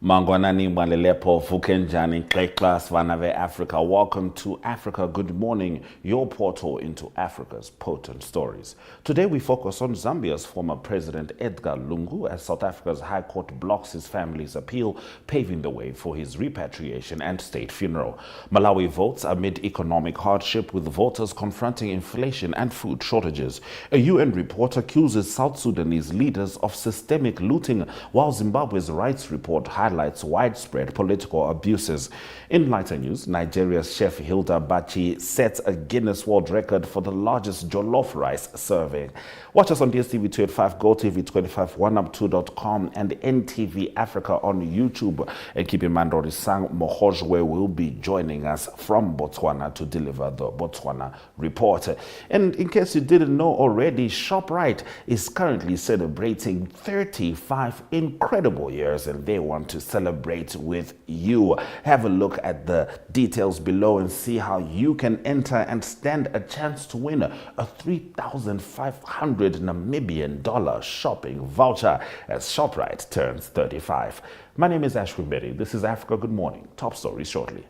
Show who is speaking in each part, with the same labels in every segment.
Speaker 1: Mangwanani Mwalelepo Fukenjani Kleklas Vanave Africa. Welcome to Africa Good Morning, your portal into Africa's potent stories. Today we focus on Zambia's former President Edgar Lungu as South Africa's High Court blocks his family's appeal, paving the way for his repatriation and state funeral. Malawi votes amid economic hardship, with voters confronting inflation and food shortages. A UN report accuses South Sudanese leaders of systemic looting, while Zimbabwe's rights report highlights widespread political abuses. In lighter news, Nigeria's chef Hilda Baci sets a Guinness World Record for the largest jollof rice serving. Watch us on DSTV 285, GOTV 25, 1up2.com and NTV Africa on YouTube. And keep in mind, Rorisang Mogojwe will be joining us from Botswana to deliver the Botswana Report. And in case you didn't know already, ShopRite is currently celebrating 35 incredible years, and they want to celebrate with you. Have a look at the details below and see how you can enter and stand a chance to win a 3,500 Namibian dollar shopping voucher as ShopRite turns 35. My name is Ashwin Berry. This is Africa Good Morning. Top stories shortly.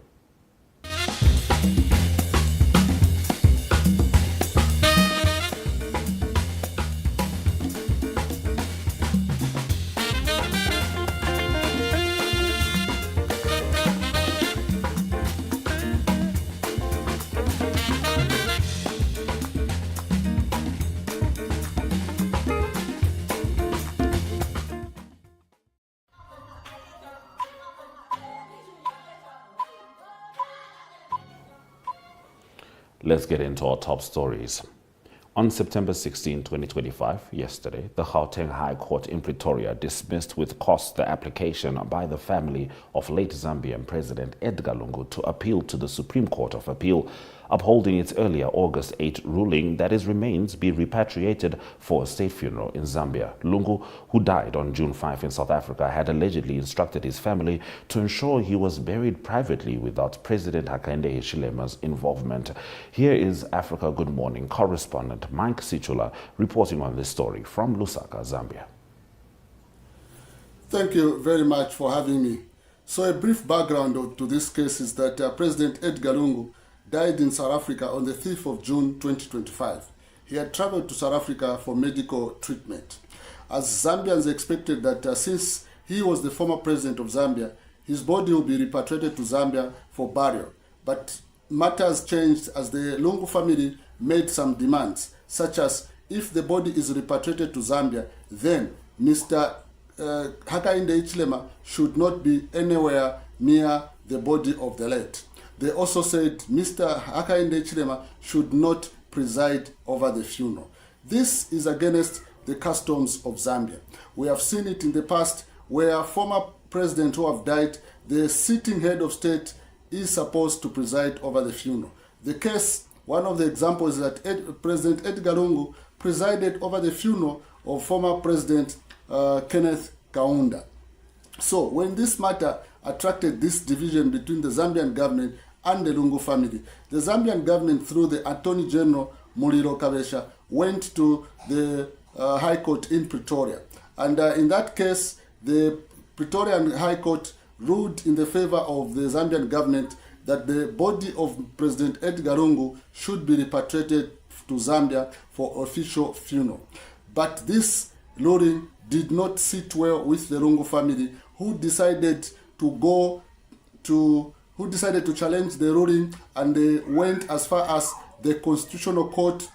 Speaker 1: Let's get into our top stories. On September 16, 2025, yesterday, the Gauteng High Court in Pretoria dismissed with cost the application by the family of late Zambian President Edgar Lungu to appeal to the Supreme Court of Appeal, upholding its earlier August 8 ruling that his remains be repatriated for a state funeral in Zambia. Lungu, who died on June 5 in South Africa, had allegedly instructed his family to ensure he was buried privately without President Hakainde Hichilema's involvement. Here is Africa Good Morning correspondent Mike Sichula reporting on this story from Lusaka, Zambia.
Speaker 2: Thank you very much for having me. So a brief background to this case is that President Edgar Lungu died in South Africa on the 5th of June 2025. He had traveled to South Africa for medical treatment. As Zambians expected that since he was the former president of Zambia, his body will be repatriated to Zambia for burial. But matters changed as the Lungu family made some demands, such as if the body is repatriated to Zambia, then Mr. Hakainde Hichilema should not be anywhere near the body of the late. They also said Mr. Hakainde Hichilema should not preside over the funeral. This is against the customs of Zambia. We have seen it in the past where former presidents who have died, the sitting head of state is supposed to preside over the funeral. The case, one of the examples is that President Edgar Lungu presided over the funeral of former President Kenneth Kaunda. So when this matter attracted this division between the Zambian government and the Lungu family, the Zambian government, through the Attorney General Muliro Kabesha, went to the High Court in Pretoria. And in that case, the Pretorian High Court ruled in the favor of the Zambian government that the body of President Edgar Lungu should be repatriated to Zambia for official funeral. But this ruling did not sit well with the Lungu family, who decided to challenge the ruling, and they went as far as the Constitutional Court,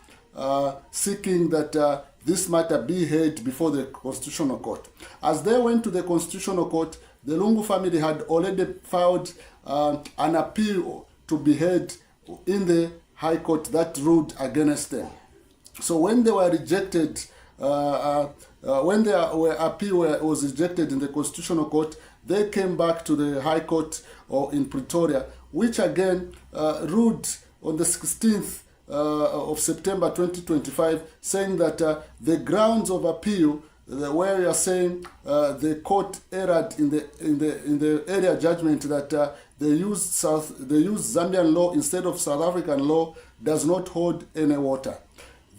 Speaker 2: seeking that this matter be heard before the Constitutional Court. As they went to the Constitutional Court, the Lungu family had already filed an appeal to be heard in the High Court that ruled against them. So when they were rejected, when their appeal was rejected in the Constitutional Court, they came back to the High Court in Pretoria, which again ruled on the 16th of September 2025, saying that the grounds of appeal, where we are saying the court erred in the area judgment that they used Zambian law instead of South African law, does not hold any water.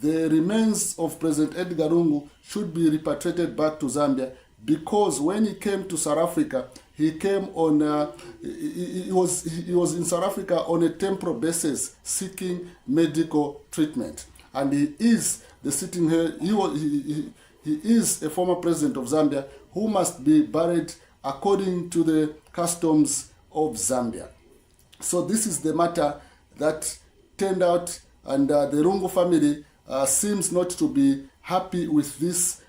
Speaker 2: The remains of President Edgar Lungu should be repatriated back to Zambia, because when he came to South Africa, he came on. He was in South Africa on a temporary basis, seeking medical treatment, and he is the sitting here. He is a former president of Zambia who must be buried according to the customs of Zambia. So this is the matter that turned out, and the Lungu family seems not to be happy with this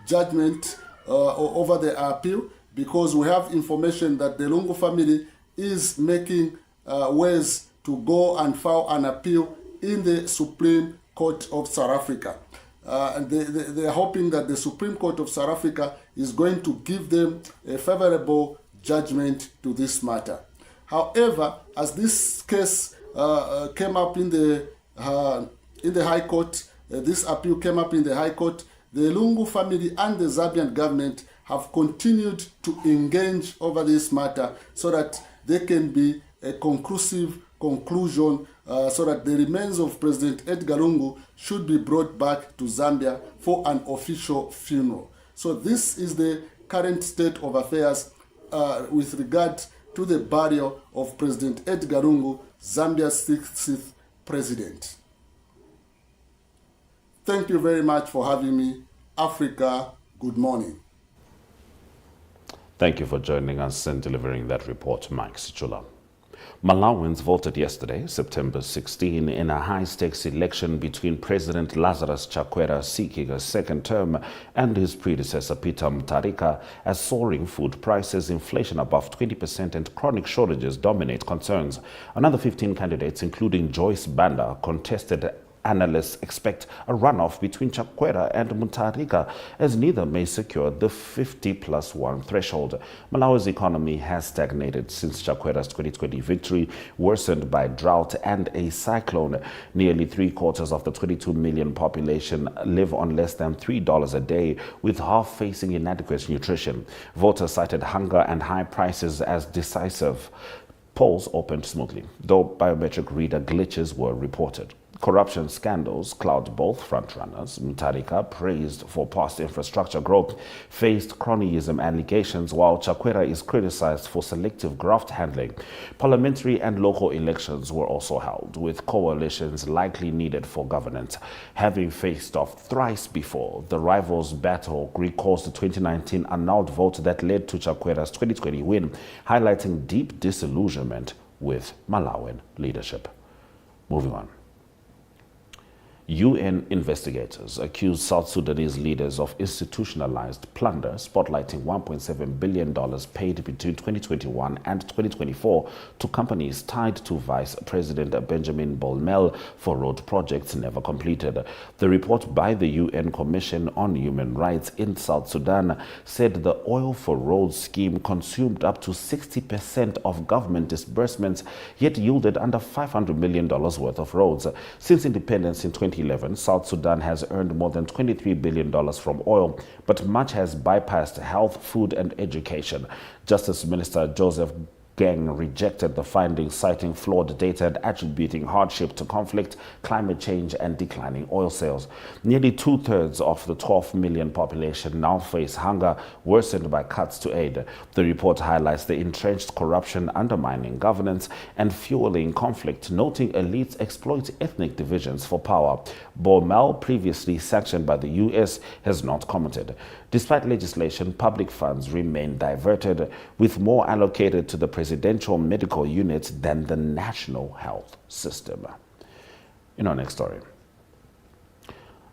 Speaker 2: judgment over the appeal, because we have information that the Lungu family is making ways to go and file an appeal in the Supreme Court of South Africa. And they are hoping that the Supreme Court of South Africa is going to give them a favorable judgment to this matter. However, as this case came up in the High Court, this appeal came up in the High Court, the Lungu family and the Zambian government have continued to engage over this matter so that there can be a conclusive conclusion, so that the remains of President Edgar Lungu should be brought back to Zambia for an official funeral. So this is the current state of affairs with regard to the burial of President Edgar Lungu, Zambia's 60th president. Thank you very much for having me. Africa, good morning.
Speaker 1: Thank you for joining us and delivering that report, Mike Sichula. Malawans voted yesterday, September 16, in a high-stakes election between President Lazarus Chakwera seeking a second term and his predecessor Peter Mutharika, as soaring food prices, inflation above 20% and chronic shortages dominate concerns. Another 15 candidates, including Joyce Banda, contested. Analysts expect a runoff between Chakwera and Mutharika, as neither may secure the 50+1 threshold. Malawi's economy has stagnated since Chakwera's 2020 victory, worsened by drought and a cyclone. Nearly 3/4 of the 22 million population live on less than $3 a day, with half facing inadequate nutrition. Voters cited hunger and high prices as decisive. Polls opened smoothly, though biometric reader glitches were reported. Corruption scandals cloud both frontrunners. Mutharika, praised for past infrastructure growth, faced cronyism allegations, while Chakwera is criticized for selective graft handling. Parliamentary and local elections were also held, with coalitions likely needed for governance. Having faced off thrice before, the rivals' battle recalls the 2019 annulled vote that led to Chakwera's 2020 win, highlighting deep disillusionment with Malawian leadership. Moving on. UN investigators accuse South Sudanese leaders of institutionalized plunder, spotlighting $1.7 billion paid between 2021 and 2024 to companies tied to Vice President Benjamin Bolmel for road projects never completed. The report by the UN Commission on Human Rights in South Sudan said the Oil for Roads scheme consumed up to 60% of government disbursements, yet yielded under $500 million worth of roads. Since independence in 2011, South Sudan has earned more than $23 billion from oil, but much has bypassed health, food, and education. Justice Minister Joseph Gang rejected the findings, citing flawed data and attributing hardship to conflict, climate change, and declining oil sales. Nearly 2/3 of the 12 million population now face hunger, worsened by cuts to aid. The report highlights the entrenched corruption undermining governance and fueling conflict, noting elites exploit ethnic divisions for power. Bolmel, previously sanctioned by the US, has not commented. Despite legislation, public funds remain diverted, with more allocated to the presidential medical unit than the national health system. In our next story,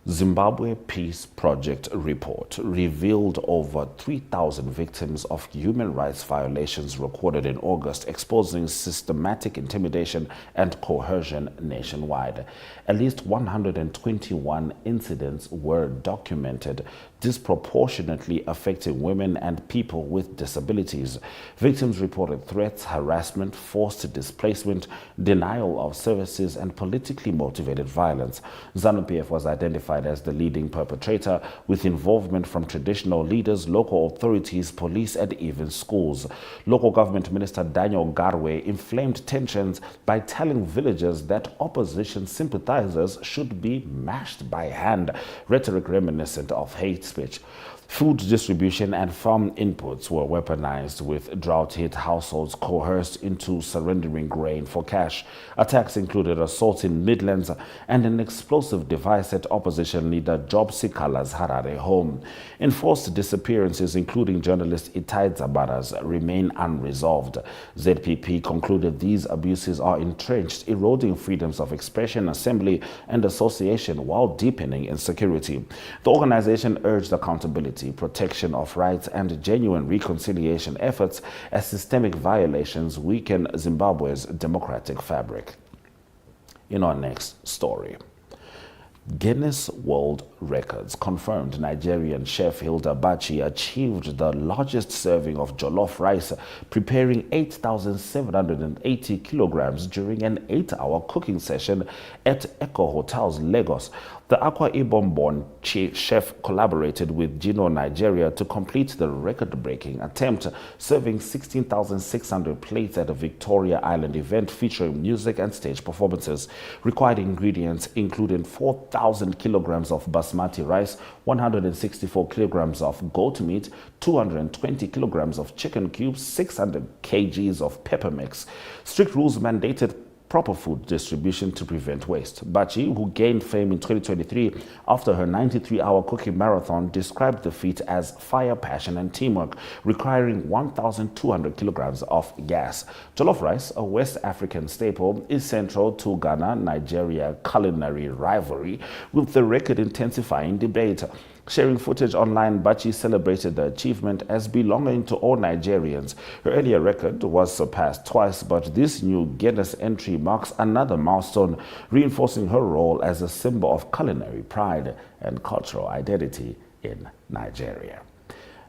Speaker 1: Zimbabwe Peace Project report revealed over 3,000 victims of human rights violations recorded in August, exposing systematic intimidation and coercion nationwide. At least 121 incidents were documented, disproportionately affecting women and people with disabilities. Victims reported threats, harassment, forced displacement, denial of services, and politically motivated violence. ZANU-PF was identified as the leading perpetrator, with involvement from traditional leaders, local authorities, police, and even schools. Local government minister Daniel Garwe inflamed tensions by telling villagers that opposition sympathizers should be mashed by hand, rhetoric reminiscent of hate speech. Food distribution and farm inputs were weaponized, with drought-hit households coerced into surrendering grain for cash. Attacks included assaults in Midlands and an explosive device at opposition leader Job Sikala's Harare home. Enforced disappearances, including journalist Itai Zabara's, remain unresolved. ZPP concluded these abuses are entrenched, eroding freedoms of expression, assembly, and association while deepening insecurity. The organization urged accountability, protection of rights, and genuine reconciliation efforts as systemic violations weaken Zimbabwe's democratic fabric. In our next story, Guinness World Records confirmed Nigerian chef Hilda Baci achieved the largest serving of jollof rice, preparing 8,780 kilograms during an 8-hour cooking session at Echo Hotels, Lagos. The Akwa Ibom-born chef collaborated with Gino Nigeria to complete the record-breaking attempt, serving 16,600 plates at a Victoria Island event featuring music and stage performances. Required ingredients included 4,000 kilograms of basmati rice, 164 kilograms of goat meat, 220 kilograms of chicken cubes, 600 kgs of pepper mix. Strict rules mandated proper food distribution to prevent waste. Baci, who gained fame in 2023 after her 93-hour cooking marathon, described the feat as fire, passion, and teamwork, requiring 1,200 kilograms of gas. Jollof rice, a West African staple, is central to Ghana-Nigeria culinary rivalry, with the record intensifying debate. Sharing footage online, Baci celebrated the achievement as belonging to all Nigerians. Her earlier record was surpassed twice, but this new Guinness entry marks another milestone, reinforcing her role as a symbol of culinary pride and cultural identity in Nigeria.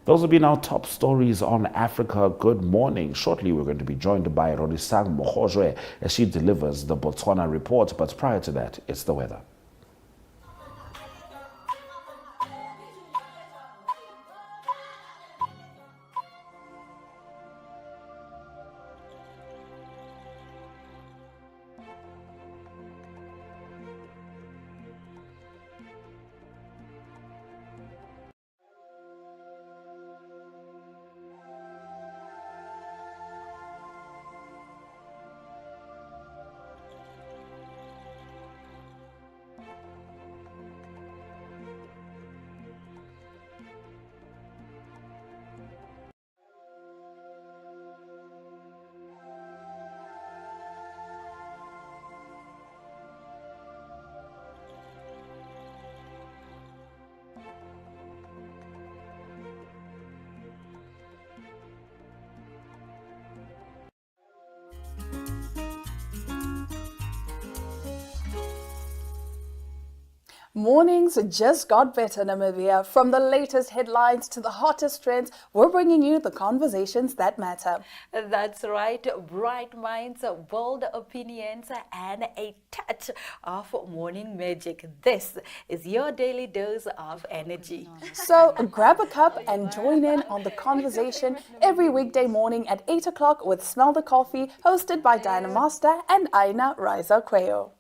Speaker 1: Those have been our top stories on Africa Good Morning. Shortly, we're going to be joined by Rorisang Mogojwe as she delivers the Botswana Report. But prior to that, it's the weather.
Speaker 3: Mornings just got better, Namibia. From the latest headlines to the hottest trends, we're bringing you the conversations that matter.
Speaker 4: That's right. Bright minds, bold opinions, and a touch of morning magic. This is your daily dose of energy.
Speaker 3: So grab a cup and join in on the conversation every weekday morning at 8 o'clock with Smell the Coffee, hosted by Diana Master and Aina Riza Quayo.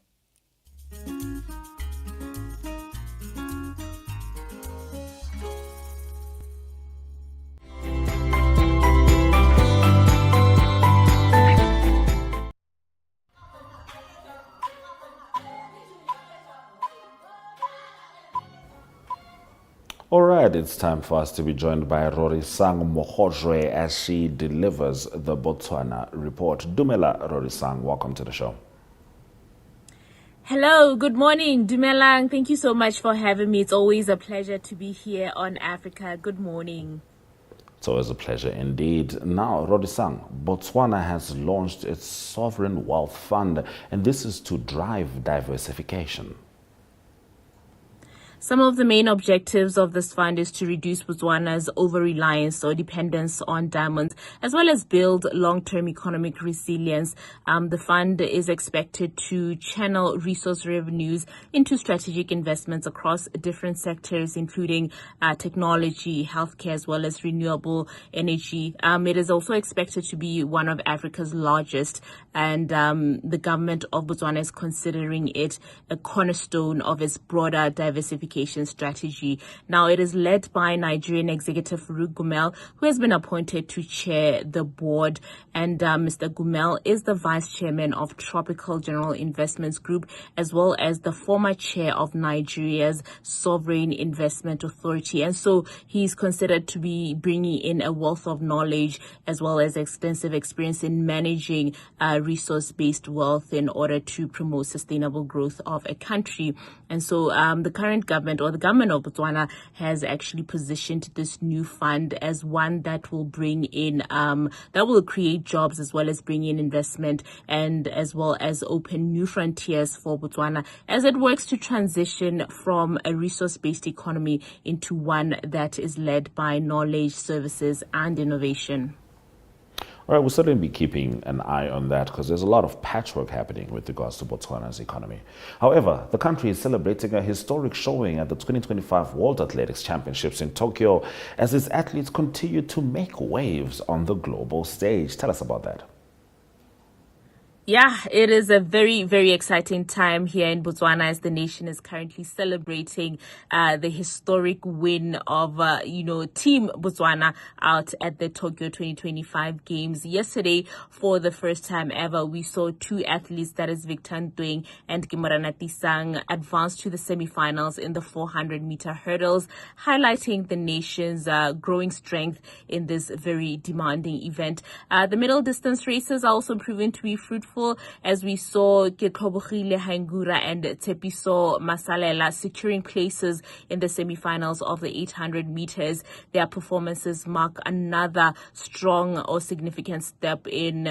Speaker 1: All right, it's time for us to be joined by Rorisang Mogojwe as she delivers the Botswana Report. Dumela Rorisang, welcome to the show.
Speaker 5: Hello, good morning, Dumelang. Thank you so much for having me. It's always a pleasure to be here on Africa. Good morning.
Speaker 1: It's always a pleasure indeed. Now, Rorisang, Botswana has launched its Sovereign Wealth Fund, and this is to drive diversification.
Speaker 5: Some of the main objectives of this fund is to reduce Botswana's over-reliance or dependence on diamonds, as well as build long-term economic resilience. The fund is expected to channel resource revenues into strategic investments across different sectors, including technology, healthcare, as well as renewable energy. It is also expected to be one of Africa's largest, and the government of Botswana is considering it a cornerstone of its broader diversification diversification strategy. Now, it is led by Nigerian executive Farouk Gumel, who has been appointed to chair the board. And Mr. Gumel is the vice chairman of Tropical General Investments Group, as well as the former chair of Nigeria's Sovereign Investment Authority. And so he's considered to be bringing in a wealth of knowledge as well as extensive experience in managing resource-based wealth in order to promote sustainable growth of a country. And so the current government, or the government of Botswana, has actually positioned this new fund as one that will bring in, that will create jobs as well as bring in investment, and as well as open new frontiers for Botswana as it works to transition from a resource-based economy into one that is led by knowledge, services, and innovation.
Speaker 1: All right, we'll certainly be keeping an eye on that because there's a lot of patchwork happening with regards to Botswana's economy. However, the country is celebrating a historic showing at the 2025 World Athletics Championships in Tokyo as its athletes continue to make waves on the global stage. Tell us about that.
Speaker 5: Yeah, it is a very, very exciting time here in Botswana as the nation is currently celebrating the historic win of, Team Botswana out at the Tokyo 2025 Games. Yesterday, for the first time ever, we saw two athletes, that is Victor Ntweng and Kimorana Tisang, advance to the semifinals in the 400-meter hurdles, highlighting the nation's growing strength in this very demanding event. The middle distance races are also proven to be fruitful, as we saw Kekobogile Hangura and Tepiso Masalela securing places in the semifinals of the 800 meters. Their performances mark another strong or significant step in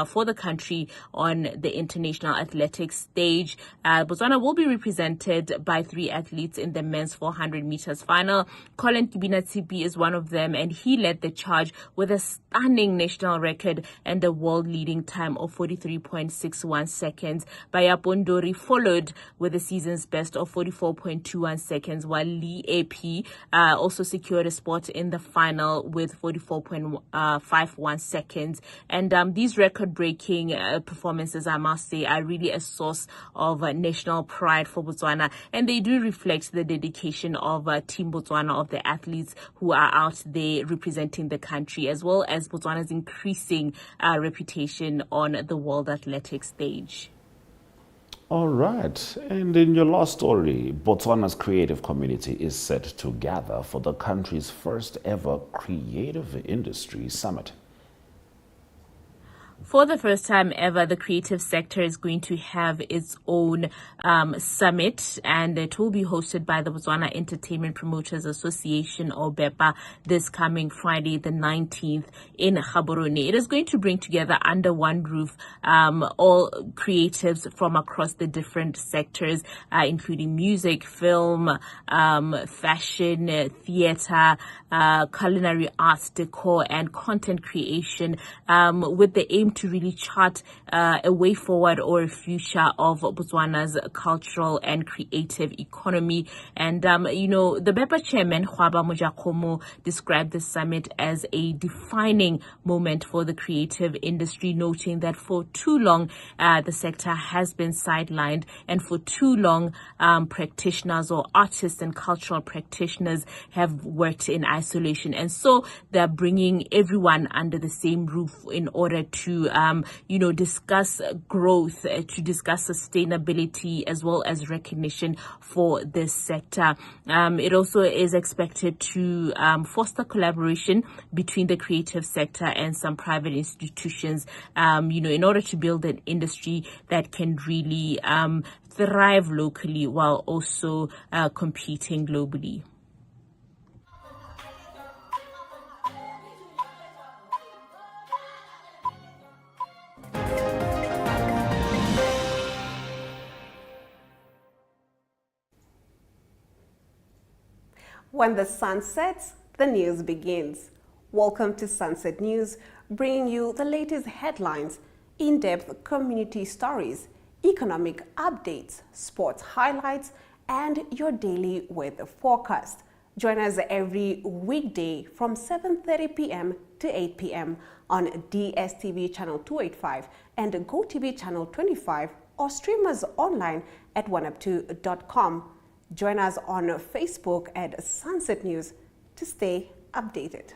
Speaker 5: for the country on the international athletics stage. Botswana will be represented by three athletes in the men's 400 meters final. Colin Kibina Tsipi is one of them, and he led the charge with a stunning national record and a world-leading time of 43.61 seconds. Bayapondori followed with the season's best of 44.21 seconds, while Lee AP also secured a spot in the final with 44.51 seconds. And these record-breaking performances, I must say, are really a source of national pride for Botswana, and they do reflect the dedication of Team Botswana, of the athletes who are out there representing the country, as well as Botswana's increasing reputation on the world athletics stage.
Speaker 1: All right. And in your last story, Botswana's creative community is set to gather for the country's first ever creative industry summit.
Speaker 5: For the first time ever, the creative sector is going to have its own summit, and it will be hosted by the Botswana Entertainment Promoters Association, or BEPA, this coming Friday the 19th in Gaborone. It is going to bring together under one roof all creatives from across the different sectors, including music, film, fashion, theater, culinary arts, decor, and content creation, with the aim to really chart a way forward or a future of Botswana's cultural and creative economy. And, the BEPA chairman, Hwaba Mojakomo, described the summit as a defining moment for the creative industry, noting that for too long, the sector has been sidelined, and for too long, practitioners or artists and cultural practitioners have worked in isolation. And so they're bringing everyone under the same roof in order to discuss growth, to discuss sustainability, as well as recognition for this sector. It also is expected to foster collaboration between the creative sector and some private institutions, in order to build an industry that can really thrive locally while also competing globally.
Speaker 6: When the sun sets, the news begins. Welcome to Sunset News, bringing you the latest headlines, in-depth community stories, economic updates, sports highlights, and your daily weather forecast. Join us every weekday from 7:30 p.m. to 8 p.m. on DSTV channel 285 and GOTV channel 25, or stream us online at oneup2.com. Join us on Facebook at Sunset News to stay updated.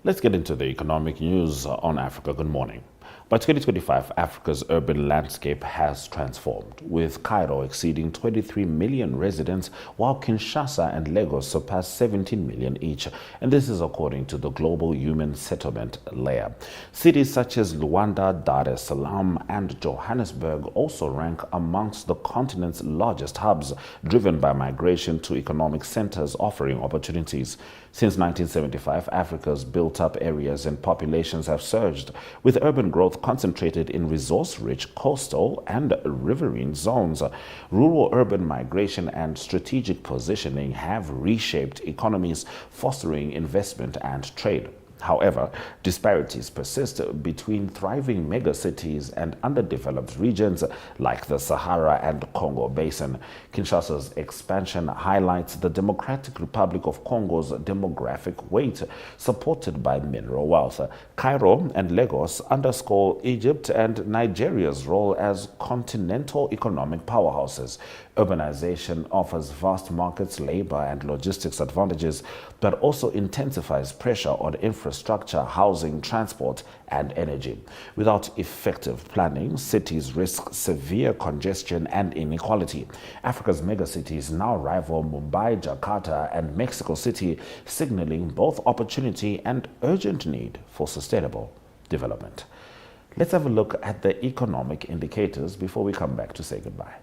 Speaker 1: Let's get into the economic news on Africa. Good morning. By 2025, Africa's urban landscape has transformed, with Cairo exceeding 23 million residents, while Kinshasa and Lagos surpass 17 million each. And this is according to the Global Human Settlement Layer. Cities such as Luanda, Dar es Salaam, and Johannesburg also rank amongst the continent's largest hubs, driven by migration to economic centers offering opportunities. Since 1975, Africa's built-up areas and populations have surged, with urban growth concentrated in resource-rich coastal and riverine zones. Rural-urban migration and strategic positioning have reshaped economies, fostering investment and trade. However, disparities persist between thriving megacities and underdeveloped regions like the Sahara and Congo Basin. Kinshasa's expansion highlights the Democratic Republic of Congo's demographic weight, supported by mineral wealth. Cairo and Lagos underscore Egypt and Nigeria's role as continental economic powerhouses. Urbanization offers vast markets, labor, and logistics advantages, but also intensifies pressure on infrastructure, housing, transport, and energy. Without effective planning, cities risk severe congestion and inequality. Africa's megacities now rival Mumbai, Jakarta, and Mexico City, signaling both opportunity and urgent need for sustainable development. Let's have a look at the economic indicators before we come back to say goodbye.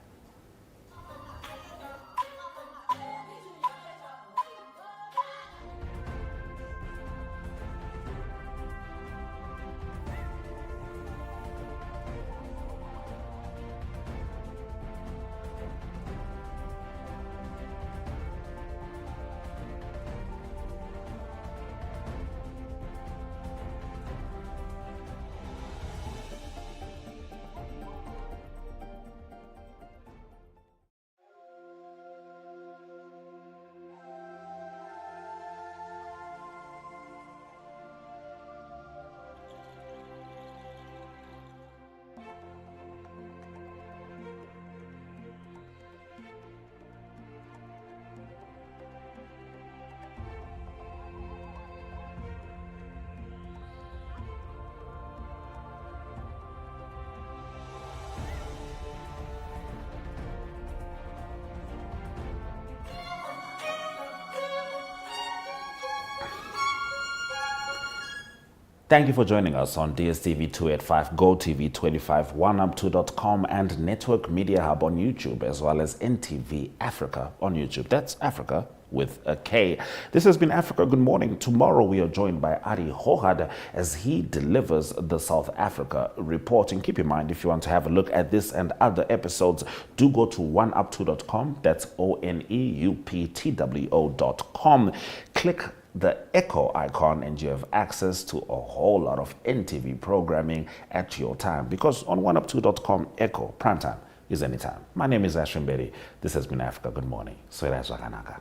Speaker 1: Thank you for joining us on DSTV 285, GOTV 25, oneup2.com, and Network Media Hub on YouTube, as well as NTV Africa on YouTube. That's Africa with a K. This has been Africa Good Morning. Tomorrow we are joined by Ari Hohad as he delivers the South Africa Report. And keep in mind, if you want to have a look at this and other episodes, do go to oneup2.com. That's ONEUPTWO.com. Click the Echo icon and you have access to a whole lot of NTV programming at your time, because on oneup2.com, Echo primetime is anytime. My name is Ashwin Bedi. This has been Africa Good Morning. Swera Zwakanaka.